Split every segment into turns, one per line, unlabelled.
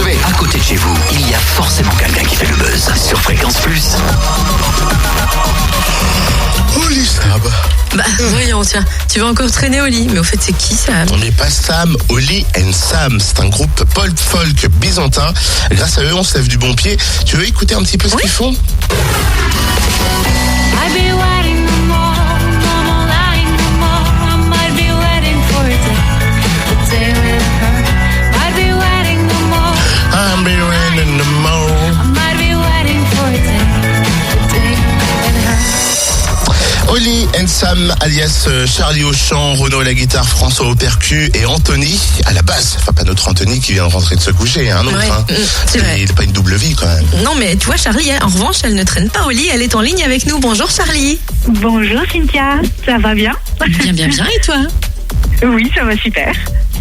savez, à côté de chez vous, il y a forcément quelqu'un qui fait le buzz sur Fréquence Plus.
Oli Sam.
Bah voyons, tiens, tu vas encore traîner Oli, mais au fait c'est qui Sam?
On n'est pas Sam, Oli and Sam. C'est un groupe folk byzantin. Grâce à eux, on se lève du bon pied. Tu veux écouter un petit peu ce qu'ils font? Oli and Sam, alias Charlie au chant, Renaud à la guitare, François au percu et Anthony à la basse. Enfin, pas notre Anthony qui vient de rentrer de se coucher, un autre.
Ouais,
hein.
c'est vrai.
Il n'a pas une double vie quand même.
Non mais tu vois Charlie, en revanche, elle ne traîne pas Oli, elle est en ligne avec nous. Bonjour Charlie.
Bonjour Cynthia, ça va bien?
Bien, et toi?
Oui, ça va super.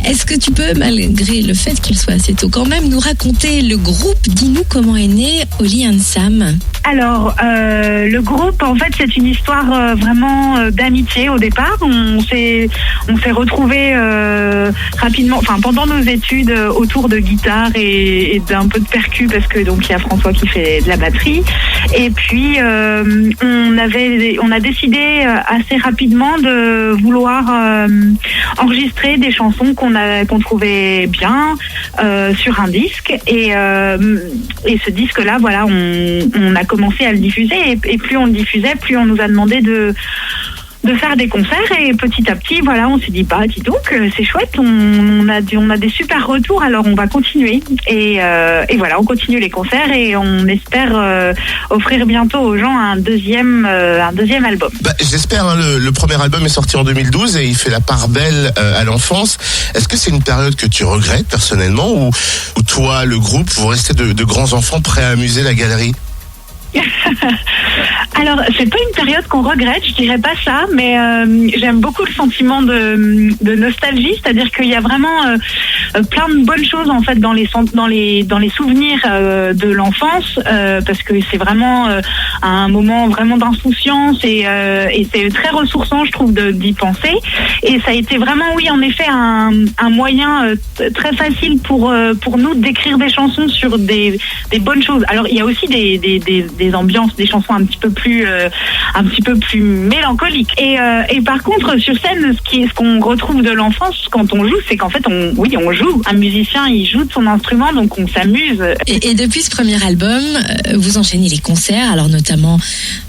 Est-ce que tu peux, malgré le fait qu'il soit assez tôt quand même, nous raconter le groupe? Dis-nous comment est né Oli and Sam.
Alors, le groupe, en fait, c'est une histoire vraiment d'amitié au départ. On s'est retrouvés rapidement, enfin pendant nos études, autour de guitare et d'un peu de percu, parce que donc il y a François qui fait de la batterie. Et puis on a décidé assez rapidement de vouloir enregistrer des chansons qu'on trouvait bien sur un disque. Et ce disque-là, voilà, on a commencé à le diffuser et plus on le diffusait, plus on nous a demandé de faire des concerts et petit à petit, voilà, on s'est dit, bah dis donc, c'est chouette, on a des super retours, alors on va continuer et voilà, on continue les concerts et on espère offrir bientôt aux gens un deuxième album.
Bah, j'espère, hein, le premier album est sorti en 2012 et il fait la part belle à l'enfance. Est-ce que c'est une période que tu regrettes personnellement ou toi, le groupe, vous restez de grands enfants prêts à amuser la galerie?
Alors, c'est pas une période qu'on regrette, je dirais pas ça, mais j'aime beaucoup le sentiment de nostalgie, c'est-à-dire qu'il y a vraiment plein de bonnes choses en fait dans les souvenirs de l'enfance, parce que c'est vraiment un moment vraiment d'insouciance et c'est très ressourçant, je trouve, d'y penser. Et ça a été vraiment, oui, en effet, un moyen très facile pour nous d'écrire des chansons sur des bonnes choses. Alors, il y a aussi des ambiances, des chansons un petit peu plus mélancoliques. Et par contre, sur scène, ce qu'on retrouve de l'enfance quand on joue, c'est qu'en fait, on joue. Un musicien, il joue de son instrument, donc on s'amuse.
Et depuis ce premier album, vous enchaînez les concerts, alors notamment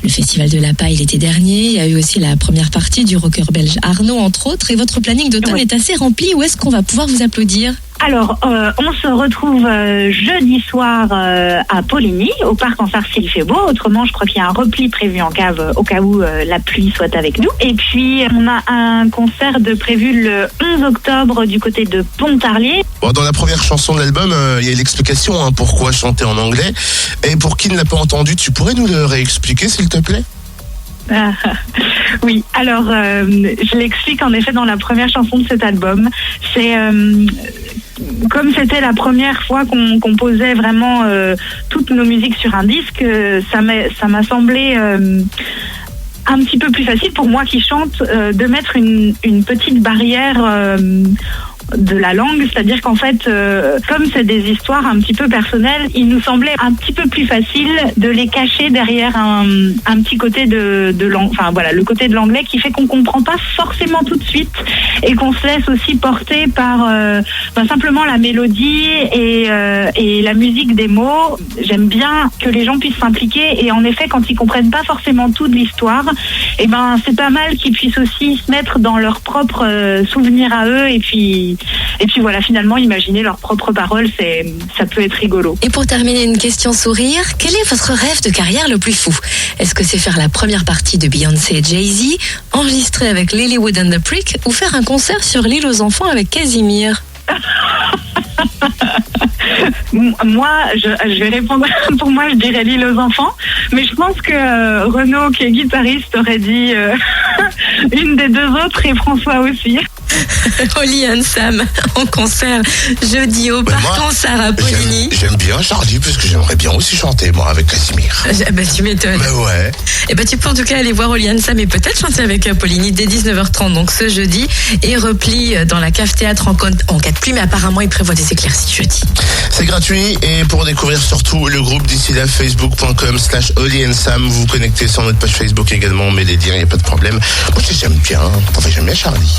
le Festival de la Paille l'été dernier. Il y a eu aussi la première partie du rocker belge Arnaud, entre autres. Et votre planning d'automne est assez rempli. Où est-ce qu'on va pouvoir vous applaudir?
Alors, on se retrouve jeudi soir à Poligny, au parc en Sarcey, il fait beau. Autrement, je crois qu'il y a un repli prévu en cave au cas où la pluie soit avec nous. Et puis, on a un concert prévu le 11 octobre du côté de Pontarlier.
Bon, dans la première chanson de l'album, il y a l'explication pourquoi chanter en anglais. Et pour qui ne l'a pas entendu, tu pourrais nous le réexpliquer, s'il te plaît?
Oui, alors je l'explique en effet dans la première chanson de cet album. C'est comme c'était la première fois qu'on posait vraiment toutes nos musiques sur un disque, ça m'a semblé un petit peu plus facile pour moi qui chante de mettre une petite barrière de la langue, c'est-à-dire qu'en fait, comme c'est des histoires un petit peu personnelles, il nous semblait un petit peu plus facile de les cacher derrière un petit côté de enfin voilà, le côté de l'anglais qui fait qu'on comprend pas forcément tout de suite et qu'on se laisse aussi porter par simplement la mélodie et la musique des mots. J'aime bien que les gens puissent s'impliquer et en effet, quand ils comprennent pas forcément tout de l'histoire, et c'est pas mal qu'ils puissent aussi se mettre dans leurs propres souvenirs à eux et puis voilà, finalement, imaginer leurs propres paroles, ça peut être rigolo.
Et pour terminer, une question sourire. Quel est votre rêve de carrière le plus fou? Est-ce que c'est faire la première partie de Beyoncé et Jay-Z, enregistrer avec Lilywood and the Prick ou faire un concert sur l'île aux enfants avec Casimir?
Moi, je vais répondre. Pour moi, je dirais l'île aux enfants. Mais je pense que Renaud, qui est guitariste, aurait dit une des deux autres et François aussi.
Oli and Sam en concert jeudi au Parc Ansart Poligny.
J'aime bien Charlie parce que j'aimerais bien aussi chanter moi avec Casimir.
Tu m'étonnes.
Bah ouais.
Tu peux en tout cas aller voir Oli and Sam et peut-être chanter avec Poligny dès 19h30 donc ce jeudi et repli dans la cave théâtre en cas de pluie, mais apparemment il prévoit des éclaircies jeudi.
C'est gratuit et pour découvrir surtout le groupe d'ici là, facebook.com/Oli and Sam, vous vous connectez sur notre page Facebook également, on met les liens, il n'y a pas de problème. Moi j'aime bien Charlie.